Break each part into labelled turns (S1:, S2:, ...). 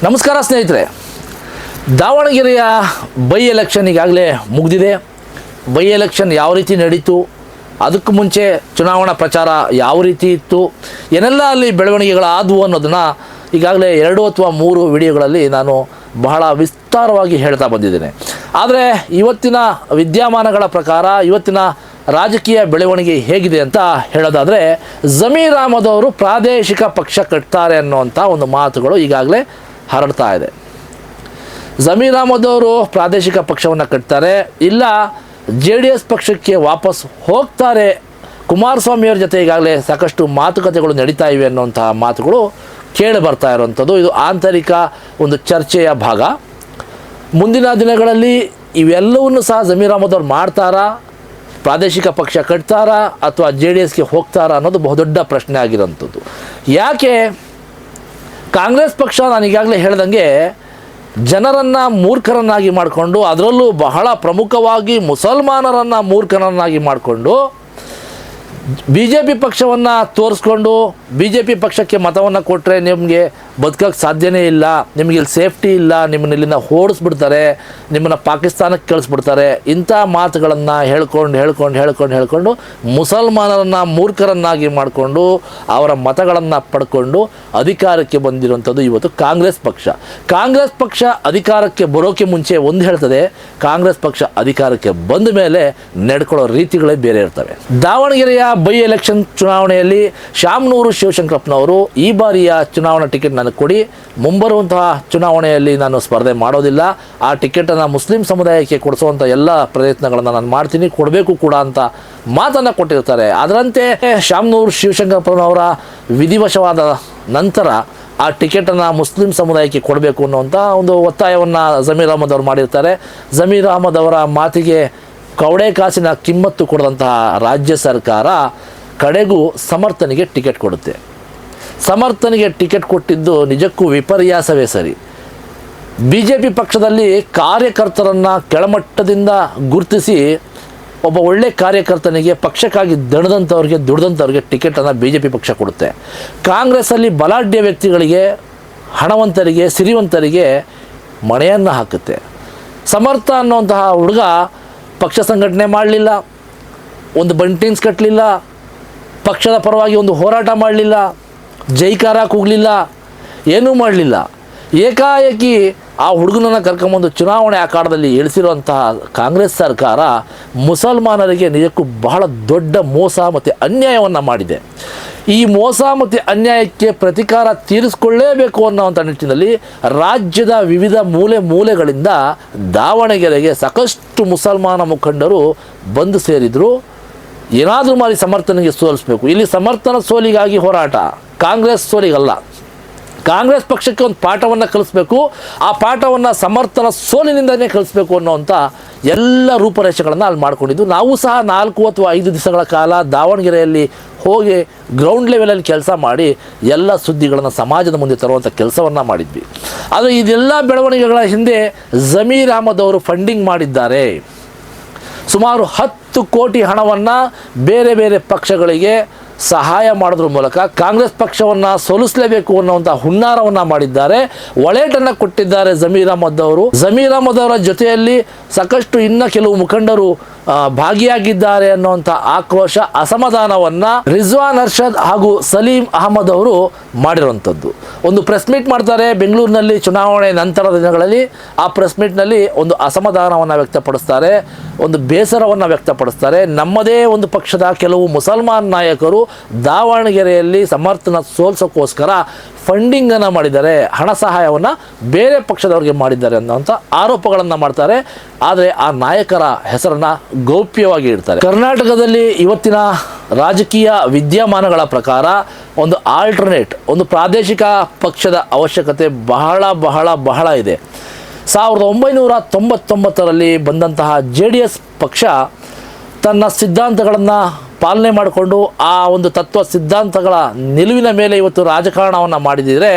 S1: ನಮಸ್ಕಾರ ಸ್ನೇಹಿತರೆ. ದಾವಣಗೆರೆಯ ಬೈ ಎಲೆಕ್ಷನ್ ಈಗಾಗಲೇ ಮುಗಿದಿದೆ. ಬೈ ಎಲೆಕ್ಷನ್ ಯಾವ ರೀತಿ ನಡೀತು, ಅದಕ್ಕೂ ಮುಂಚೆ ಚುನಾವಣಾ ಪ್ರಚಾರ ಯಾವ ರೀತಿ ಇತ್ತು, ಏನೆಲ್ಲ ಅಲ್ಲಿ ಬೆಳವಣಿಗೆಗಳಾದವು ಅನ್ನೋದನ್ನು ಈಗಾಗಲೇ 2 ಅಥವಾ 3 ವಿಡಿಯೋಗಳಲ್ಲಿ ನಾನು ಬಹಳ ವಿಸ್ತಾರವಾಗಿ ಹೇಳ್ತಾ ಬಂದಿದ್ದೇನೆ. ಆದರೆ ಇವತ್ತಿನ ವಿದ್ಯಮಾನಗಳ ಪ್ರಕಾರ ಇವತ್ತಿನ ರಾಜಕೀಯ ಬೆಳವಣಿಗೆ ಹೇಗಿದೆ ಅಂತ ಹೇಳೋದಾದರೆ, ಜಮೀರ್ ಅಹಮದ್ ಅವರು ಪ್ರಾದೇಶಿಕ ಪಕ್ಷ ಕಟ್ತಾರೆ ಅನ್ನುವಂಥ ಒಂದು ಮಾತುಗಳು ಈಗಾಗಲೇ ಹರಡ್ತಾ ಇದೆ. ಜಮೀರ್ ಅಹಮದ್ ಅವರು ಪ್ರಾದೇಶಿಕ ಪಕ್ಷವನ್ನು ಕಟ್ತಾರೆ, ಇಲ್ಲ JDS ಪಕ್ಷಕ್ಕೆ ವಾಪಸ್ ಹೋಗ್ತಾರೆ, ಕುಮಾರಸ್ವಾಮಿಯವ್ರ ಜೊತೆ ಈಗಾಗಲೇ ಸಾಕಷ್ಟು ಮಾತುಕತೆಗಳು ನಡೀತಾ ಇವೆ ಅನ್ನುವಂತಹ ಮಾತುಗಳು ಕೇಳಿ ಬರ್ತಾ ಇರುವಂಥದ್ದು. ಇದು ಆಂತರಿಕ ಒಂದು ಚರ್ಚೆಯ ಭಾಗ. ಮುಂದಿನ ದಿನಗಳಲ್ಲಿ ಇವೆಲ್ಲವನ್ನು ಸಹ ಜಮೀರ್ ಅಹಮದ್ ಅವರು ಮಾಡ್ತಾರಾ, ಪ್ರಾದೇಶಿಕ ಪಕ್ಷ ಕಟ್ತಾರಾ ಅಥವಾ JDSಗೆ ಹೋಗ್ತಾರಾ ಅನ್ನೋದು ಬಹುದೊಡ್ಡ ಪ್ರಶ್ನೆ ಆಗಿರೋಂಥದ್ದು. ಯಾಕೆ ಕಾಂಗ್ರೆಸ್ ಪಕ್ಷ, ನಾನು ಈಗಾಗಲೇ ಹೇಳ್ದಂಗೆ, ಜನರನ್ನು ಮೂರ್ಖರನ್ನಾಗಿ ಮಾಡಿಕೊಂಡು, ಅದರಲ್ಲೂ ಬಹಳ ಪ್ರಮುಖವಾಗಿ ಮುಸಲ್ಮಾನರನ್ನು ಮೂರ್ಖರನ್ನಾಗಿ ಮಾಡಿಕೊಂಡು BJP ಪಕ್ಷವನ್ನು ತೋರಿಸ್ಕೊಂಡು BJP ಪಕ್ಷಕ್ಕೆ ಮತವನ್ನು ಕೊಟ್ಟರೆ ನಿಮಗೆ ಬದುಕೋಕ್ಕೆ ಸಾಧ್ಯನೇ ಇಲ್ಲ, ನಿಮಗೆ ಇಲ್ಲಿ ಸೇಫ್ಟಿ ಇಲ್ಲ, ನಿಮ್ಮನ್ನ ಇಲ್ಲಿಂದ ಓಡಿಸ್ಬಿಡ್ತಾರೆ, ನಿಮ್ಮನ್ನು ಪಾಕಿಸ್ತಾನಕ್ಕೆ ಕಳಿಸ್ಬಿಡ್ತಾರೆ, ಇಂಥ ಮಾತುಗಳನ್ನು ಹೇಳ್ಕೊಂಡು ಮುಸಲ್ಮಾನರನ್ನು ಮೂರ್ಖರನ್ನಾಗಿ ಮಾಡಿಕೊಂಡು ಅವರ ಮತಗಳನ್ನು ಪಡ್ಕೊಂಡು ಅಧಿಕಾರಕ್ಕೆ ಬಂದಿರುವಂಥದ್ದು ಇವತ್ತು ಕಾಂಗ್ರೆಸ್ ಪಕ್ಷ. ಕಾಂಗ್ರೆಸ್ ಪಕ್ಷ ಅಧಿಕಾರಕ್ಕೆ ಬರೋಕ್ಕೆ ಮುಂಚೆ ಒಂದು ಹೇಳ್ತದೆ, ಕಾಂಗ್ರೆಸ್ ಪಕ್ಷ ಅಧಿಕಾರಕ್ಕೆ ಬಂದ ಮೇಲೆ ನಡ್ಕೊಳ್ಳೋ ರೀತಿಗಳೇ ಬೇರೆ ಇರ್ತವೆ. ದಾವಣಗೆರೆಯ ಬೈ ಎಲೆಕ್ಷನ್ ಚುನಾವಣೆಯಲ್ಲಿ ಶಾಮನೂರು ಶಿವಶಂಕರಪ್ಪನವರು ಈ ಬಾರಿಯ ಚುನಾವಣಾ ಟಿಕೆಟ್ ನನಗೆ ಕೊಡಿ, ಮುಂಬರುವಂತಹ ಚುನಾವಣೆಯಲ್ಲಿ ನಾನು ಸ್ಪರ್ಧೆ ಮಾಡೋದಿಲ್ಲ, ಆ ಟಿಕೆಟನ್ನು ಮುಸ್ಲಿಂ ಸಮುದಾಯಕ್ಕೆ ಕೊಡಿಸುವಂಥ ಎಲ್ಲ ಪ್ರಯತ್ನಗಳನ್ನು ನಾನು ಮಾಡ್ತೀನಿ, ಕೊಡಬೇಕು ಕೂಡ ಅಂತ ಮಾತನ್ನು ಕೊಟ್ಟಿರ್ತಾರೆ. ಅದರಂತೆ ಶಾಮನೂರು ಶಿವಶಂಕರಪ್ಪನವರ ವಿಧಿವಶವಾದ ನಂತರ ಆ ಟಿಕೆಟನ್ನು ಮುಸ್ಲಿಂ ಸಮುದಾಯಕ್ಕೆ ಕೊಡಬೇಕು ಅನ್ನುವಂಥ ಒಂದು ಒತ್ತಾಯವನ್ನು ಜಮೀರ್ ಅಹಮದ್ ಅವರು ಮಾಡಿರ್ತಾರೆ. ಜಮೀರ್ ಅಹಮದ್ ಅವರ ಮಾತಿಗೆ ಕವಡೆ ಕಾಸಿನ ಕಿಮ್ಮತ್ತು ಕೊಡದಂತಹ ರಾಜ್ಯ ಸರ್ಕಾರ ಕಡೆಗೂ ಸಮರ್ಥನಿಗೆ ಟಿಕೆಟ್ ಕೊಡುತ್ತೆ. ಸಮರ್ಥನಿಗೆ ಟಿಕೆಟ್ ಕೊಟ್ಟಿದ್ದು ನಿಜಕ್ಕೂ ವಿಪರ್ಯಾಸವೇ ಸರಿ. BJP ಪಕ್ಷದಲ್ಲಿ ಕಾರ್ಯಕರ್ತರನ್ನು ಕೆಳಮಟ್ಟದಿಂದ ಗುರುತಿಸಿ ಒಬ್ಬ ಒಳ್ಳೆ ಕಾರ್ಯಕರ್ತನಿಗೆ, ಪಕ್ಷಕ್ಕಾಗಿ ದುಡಿದಂಥವ್ರಿಗೆ ಟಿಕೆಟನ್ನು BJP ಪಕ್ಷ ಕೊಡುತ್ತೆ. ಕಾಂಗ್ರೆಸ್ಸಲ್ಲಿ ಬಲಾಢ್ಯ ವ್ಯಕ್ತಿಗಳಿಗೆ, ಹಣವಂತರಿಗೆ, ಸಿರಿವಂತರಿಗೆ ಮಣೆಯನ್ನು ಹಾಕುತ್ತೆ. ಸಮರ್ಥ ಅನ್ನುವಂತಹ ಹುಡುಗ ಪಕ್ಷ ಸಂಘಟನೆ ಮಾಡಲಿಲ್ಲ, ಒಂದು ಬಂಟಿಂಗ್ಸ್ ಕಟ್ಟಲಿಲ್ಲ, ಪಕ್ಷದ ಪರವಾಗಿ ಒಂದು ಹೋರಾಟ ಮಾಡಲಿಲ್ಲ, ಜೈಕಾರ ಕೂಗಲಿಲ್ಲ, ಏನೂ ಮಾಡಲಿಲ್ಲ. ಏಕಾಏಕಿ ಆ ಹುಡುಗನನ್ನು ಕರ್ಕೊಂಬಂದು ಚುನಾವಣೆ ಅಖಾಡದಲ್ಲಿ ಇಳಿಸಿರುವಂತಹ ಕಾಂಗ್ರೆಸ್ ಸರ್ಕಾರ ಮುಸಲ್ಮಾನರಿಗೆ ನಿಜಕ್ಕೂ ಬಹಳ ದೊಡ್ಡ ಮೋಸ ಮತ್ತು ಅನ್ಯಾಯವನ್ನು ಮಾಡಿದೆ. ಈ ಮೋಸ ಮತ್ತು ಅನ್ಯಾಯಕ್ಕೆ ಪ್ರತಿಕಾರ ತೀರಿಸಿಕೊಳ್ಳೇಬೇಕು ಅನ್ನೋವಂಥ ನಿಟ್ಟಿನಲ್ಲಿ ರಾಜ್ಯದ ವಿವಿಧ ಮೂಲೆಗಳಿಂದ ದಾವಣಗೆರೆಗೆ ಸಾಕಷ್ಟು ಮುಸಲ್ಮಾನ ಮುಖಂಡರು ಬಂದು ಸೇರಿದರು. ಏನಾದರೂ ಮಾಡಿ ಸಮರ್ಥನಿಗೆ ಸೋಲಿಸಬೇಕು. ಇಲ್ಲಿ ಸಮರ್ಥನ ಸೋಲಿಗಾಗಿ ಹೋರಾಟ, ಕಾಂಗ್ರೆಸ್ ಸೋಲಿಗಲ್ಲ. ಕಾಂಗ್ರೆಸ್ ಪಕ್ಷಕ್ಕೆ ಒಂದು ಪಾಠವನ್ನು ಕಲಿಸ್ಬೇಕು, ಆ ಪಾಠವನ್ನು ಸಮರ್ಥನ ಸೋಲಿನಿಂದಲೇ ಕಲಿಸ್ಬೇಕು ಅನ್ನೋವಂಥ ಎಲ್ಲ ರೂಪರೇಷೆಗಳನ್ನು ಅಲ್ಲಿ ಮಾಡ್ಕೊಂಡಿದ್ದು. ನಾವು ಸಹ 4 ಅಥವಾ 5 ದಿವಸಗಳ ಕಾಲ ದಾವಣಗೆರೆಯಲ್ಲಿ ಹೋಗಿ ಗ್ರೌಂಡ್ ಲೆವೆಲಲ್ಲಿ ಕೆಲಸ ಮಾಡಿ ಎಲ್ಲ ಸುದ್ದಿಗಳನ್ನು ಸಮಾಜದ ಮುಂದೆ ತರುವಂಥ ಕೆಲಸವನ್ನು ಮಾಡಿದ್ವಿ. ಆದರೆ ಇದೆಲ್ಲ ಬೆಳವಣಿಗೆಗಳ ಹಿಂದೆ ಜಮೀರ್ ಅಹಮದ್ ಅವರು ಫಂಡಿಂಗ್ ಮಾಡಿದ್ದಾರೆ. ಸುಮಾರು 10 ಕೋಟಿ ಹಣವನ್ನು ಬೇರೆ ಬೇರೆ ಪಕ್ಷಗಳಿಗೆ ಸಹಾಯ ಮಾಡೋದ್ರ ಮೂಲಕ ಕಾಂಗ್ರೆಸ್ ಪಕ್ಷವನ್ನು ಸೋಲಿಸಲೇಬೇಕು ಅನ್ನುವಂಥ ಹುನ್ನಾರವನ್ನು ಮಾಡಿದ್ದಾರೆ. ಒಳೇಟನ್ನು ಕೊಟ್ಟಿದ್ದಾರೆ ಜಮೀರ್ ಅಹಮದ್ ಅವರು. ಜಮೀರ್ ಅಹಮದ್ ಅವರ ಜೊತೆಯಲ್ಲಿ ಸಾಕಷ್ಟು ಇನ್ನು ಕೆಲವು ಮುಖಂಡರು ಭಾಗಿಯಾಗಿದ್ದಾರೆ ಅನ್ನುವಂಥ ಆಕ್ರೋಶ, ಅಸಮಾಧಾನವನ್ನು ರಿಜ್ವಾನ್ ಅರ್ಷದ್ ಹಾಗೂ ಸಲೀಂ ಅಹಮದ್ ಅವರು ಮಾಡಿರುವಂಥದ್ದು. ಒಂದು ಪ್ರೆಸ್ ಮೀಟ್ ಮಾಡ್ತಾರೆ ಬೆಂಗಳೂರಿನಲ್ಲಿ ಚುನಾವಣೆ ನಂತರದ ದಿನಗಳಲ್ಲಿ. ಆ ಪ್ರೆಸ್ ಮೀಟ್ನಲ್ಲಿ ಒಂದು ಅಸಮಾಧಾನವನ್ನು ವ್ಯಕ್ತಪಡಿಸ್ತಾರೆ, ಒಂದು ಬೇಸರವನ್ನು ವ್ಯಕ್ತಪಡಿಸ್ತಾರೆ. ನಮ್ಮದೇ ಒಂದು ಪಕ್ಷದ ಕೆಲವು ಮುಸಲ್ಮಾನ್ ನಾಯಕರು ದಾವಣಗೆರೆಯಲ್ಲಿ ಸಮರ್ಥನ ಸೋಲ್ಸೋಕ್ಕೋಸ್ಕರ ಫಂಡಿಂಗನ್ನು ಮಾಡಿದ್ದಾರೆ, ಹಣ ಸಹಾಯವನ್ನು ಬೇರೆ ಪಕ್ಷದವರಿಗೆ ಮಾಡಿದ್ದಾರೆ ಅನ್ನೋಂಥ ಆರೋಪಗಳನ್ನು ಮಾಡ್ತಾರೆ. ಆದರೆ ಆ ನಾಯಕರ ಹೆಸರನ್ನು ಗೌಪ್ಯವಾಗಿ ಇಡ್ತಾರೆ. ಕರ್ನಾಟಕದಲ್ಲಿ ಇವತ್ತಿನ ರಾಜಕೀಯ ವಿದ್ಯಮಾನಗಳ ಪ್ರಕಾರ ಒಂದು ಆಲ್ಟರ್ನೇಟ್, ಒಂದು ಪ್ರಾದೇಶಿಕ ಪಕ್ಷದ ಅವಶ್ಯಕತೆ ಬಹಳ ಇದೆ. 1999ರಲ್ಲಿ ಬಂದಂತಹ JDS ಪಕ್ಷ ತನ್ನ ಸಿದ್ಧಾಂತಗಳನ್ನು ಪಾಲನೆ ಮಾಡಿಕೊಂಡು ಆ ಒಂದು ತತ್ವ ಸಿದ್ಧಾಂತಗಳ ನಿಲುವಿನ ಮೇಲೆ ಇವತ್ತು ರಾಜಕಾರಣವನ್ನು ಮಾಡಿದರೆ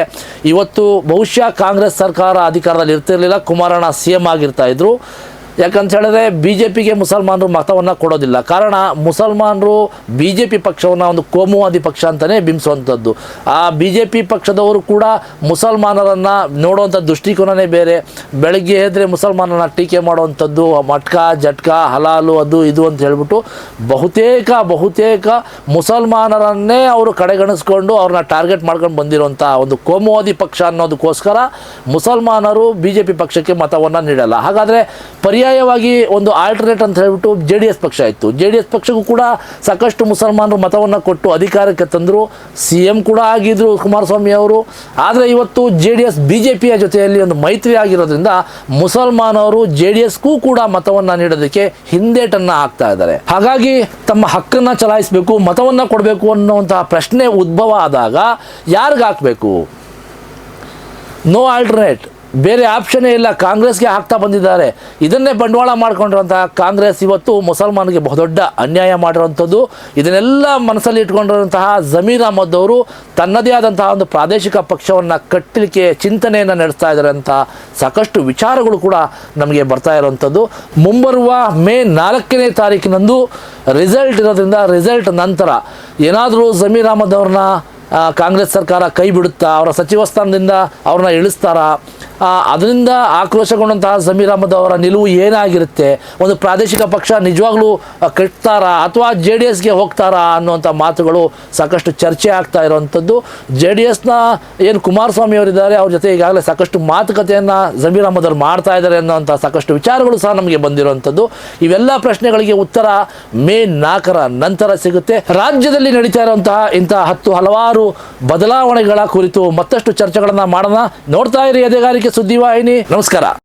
S1: ಇವತ್ತು ಬಹುಶಃ ಕಾಂಗ್ರೆಸ್ ಸರ್ಕಾರ ಅಧಿಕಾರದಲ್ಲಿ ಇರ್ತಿರಲಿಲ್ಲ, ಕುಮಾರಣ್ಣ CM ಆಗಿರ್ತಾಯಿದ್ರು. ಯಾಕಂತ ಹೇಳಿದ್ರೆ ಬಿ ಜೆ ಪಿಗೆ ಮುಸಲ್ಮಾನರು ಮತವನ್ನು ಕೊಡೋದಿಲ್ಲ. ಕಾರಣ ಮುಸಲ್ಮಾನರು ಬಿ ಜೆ ಪಿ ಪಕ್ಷವನ್ನು ಒಂದು ಕೋಮುವಾದಿ ಪಕ್ಷ ಅಂತಲೇ ಬಿಂಬಿಸುವಂಥದ್ದು. ಆ ಬಿ ಜೆ ಪಿ ಪಕ್ಷದವರು ಕೂಡ ಮುಸಲ್ಮಾನರನ್ನು ನೋಡುವಂಥ ದೃಷ್ಟಿಕೋನವೇ ಬೇರೆ. ಬೆಳಗ್ಗೆ ಎದ್ದರೆ ಮುಸಲ್ಮಾನರನ್ನ ಟೀಕೆ ಮಾಡುವಂಥದ್ದು, ಮಟ್ಕ ಜಟ್ಕ ಹಲಾಲು ಅದು ಇದು ಅಂತ ಹೇಳ್ಬಿಟ್ಟು ಬಹುತೇಕ ಮುಸಲ್ಮಾನರನ್ನೇ ಅವರು ಕಡೆಗಣಿಸ್ಕೊಂಡು ಅವ್ರನ್ನ ಟಾರ್ಗೆಟ್ ಮಾಡ್ಕೊಂಡು ಬಂದಿರುವಂಥ ಒಂದು ಕೋಮುವಾದಿ ಪಕ್ಷ ಅನ್ನೋದಕ್ಕೋಸ್ಕರ ಮುಸಲ್ಮಾನರು ಬಿ ಜೆ ಪಿ ಪಕ್ಷಕ್ಕೆ ಮತವನ್ನು ನೀಡಲ್ಲ. ಹಾಗಾದರೆ ಪರ್ಯಾಯವಾಗಿ ಒಂದು ಆಲ್ಟರ್ನೇಟ್ ಅಂತ ಹೇಳ್ಬಿಟ್ಟು ಜೆ ಡಿ ಎಸ್ ಪಕ್ಷ ಇತ್ತು. ಜೆ ಡಿ ಎಸ್ ಪಕ್ಷಕ್ಕೂ ಕೂಡ ಸಾಕಷ್ಟು ಮುಸಲ್ಮಾನರು ಮತವನ್ನು ಕೊಟ್ಟು ಅಧಿಕಾರಕ್ಕೆ ತಂದರು. ಸಿ ಎಂ ಕೂಡ ಆಗಿದ್ದರು ಕುಮಾರಸ್ವಾಮಿ ಅವರು. ಆದರೆ ಇವತ್ತು J D S B J ಪಿಯ ಜೊತೆಯಲ್ಲಿ ಒಂದು ಮೈತ್ರಿ ಆಗಿರೋದ್ರಿಂದ ಮುಸಲ್ಮಾನರು ಜೆ ಡಿ ಎಸ್ಗೂ ಕೂಡ ಮತವನ್ನು ನೀಡೋದಕ್ಕೆ ಹಿಂದೇಟನ್ನು ಹಾಕ್ತಾ ಇದ್ದಾರೆ. ಹಾಗಾಗಿ ತಮ್ಮ ಹಕ್ಕನ್ನು ಚಲಾಯಿಸಬೇಕು, ಮತವನ್ನು ಕೊಡಬೇಕು ಅನ್ನುವಂತಹ ಪ್ರಶ್ನೆ ಉದ್ಭವ ಆದಾಗ ಯಾರಿಗೆ ಹಾಕಬೇಕು? ನೋ ಆಲ್ಟರ್ನೇಟ್, ಬೇರೆ ಆಪ್ಷನ್ನೇ ಇಲ್ಲ. ಕಾಂಗ್ರೆಸ್ಗೆ ಹಾಕ್ತಾ ಬಂದಿದ್ದಾರೆ. ಇದನ್ನೇ ಬಂಡವಾಳ ಮಾಡಿಕೊಂಡಿರುವಂತಹ ಕಾಂಗ್ರೆಸ್ ಇವತ್ತು ಮುಸಲ್ಮಾನಿಗೆ ಬಹುದೊಡ್ಡ ಅನ್ಯಾಯ ಮಾಡಿರುವಂಥದ್ದು. ಇದನ್ನೆಲ್ಲ ಮನಸ್ಸಲ್ಲಿ ಇಟ್ಕೊಂಡಿರುವಂತಹ ಜಮೀರ್ ಅಹಮದ್ ಅವರು ತನ್ನದೇ ಆದಂತಹ ಒಂದು ಪ್ರಾದೇಶಿಕ ಪಕ್ಷವನ್ನು ಕಟ್ಟಲಿಕ್ಕೆ ಚಿಂತನೆಯನ್ನು ನಡೆಸ್ತಾ ಇದ್ದಾರೆ ಅಂತ ಸಾಕಷ್ಟು ವಿಚಾರಗಳು ಕೂಡ ನಮಗೆ ಬರ್ತಾ ಇರುವಂಥದ್ದು. ಮುಂಬರುವ ಮೇ 4ನೇ ತಾರೀಕಿನಂದು ರಿಸಲ್ಟ್ ಇರೋದ್ರಿಂದ ರಿಸಲ್ಟ್ ನಂತರ ಏನಾದರೂ ಜಮೀರ್ ಅಹಮದ್ ಅವ್ರನ್ನ ಕಾಂಗ್ರೆಸ್ ಸರ್ಕಾರ ಕೈ ಬಿಡುತ್ತಾ, ಅವರ ಸಚಿವ ಸ್ಥಾನದಿಂದ ಅವ್ರನ್ನ ಇಳಿಸ್ತಾರಾ, ಅದರಿಂದ ಆಕ್ರೋಶಗೊಂಡಂತಹ ಜಮೀರ್ ಅಹಮದ್ ಅವರ ನಿಲುವು ಏನಾಗಿರುತ್ತೆ, ಒಂದು ಪ್ರಾದೇಶಿಕ ಪಕ್ಷ ನಿಜವಾಗ್ಲೂ ಕಟ್ತಾರಾ ಅಥವಾ ಜೆ ಡಿ ಎಸ್ಗೆ ಹೋಗ್ತಾರಾ ಅನ್ನುವಂಥ ಮಾತುಗಳು ಸಾಕಷ್ಟು ಚರ್ಚೆ ಆಗ್ತಾ ಇರುವಂಥದ್ದು. ಜೆ ಡಿ ಎಸ್ನ ಏನು ಕುಮಾರಸ್ವಾಮಿ ಅವರಿದ್ದಾರೆ, ಅವ್ರ ಜೊತೆ ಈಗಾಗಲೇ ಸಾಕಷ್ಟು ಮಾತುಕತೆಯನ್ನು ಜಮೀರ್ ಅಹಮದ್ ಅವರು ಮಾಡ್ತಾ ಇದ್ದಾರೆ ಅನ್ನೋಂಥ ಸಾಕಷ್ಟು ವಿಚಾರಗಳು ಸಹ ನಮಗೆ ಬಂದಿರುವಂಥದ್ದು. ಇವೆಲ್ಲ ಪ್ರಶ್ನೆಗಳಿಗೆ ಉತ್ತರ ಮೇ 4ರ ನಂತರ ಸಿಗುತ್ತೆ. ರಾಜ್ಯದಲ್ಲಿ ನಡೀತಾ ಇರುವಂತಹ ಇಂತಹ ಹಲವಾರು ಬದಲಾವಣೆಗಳ ಕುರಿತು ಮತ್ತಷ್ಟು ಚರ್ಚೆಗಳನ್ನು ಮಾಡೋಣ. ನೋಡ್ತಾ ಇರಿ ಎದೆಗಾರಿಕೆ ಸುದ್ದಿವಾಹಿನಿ. ನಮಸ್ಕಾರ.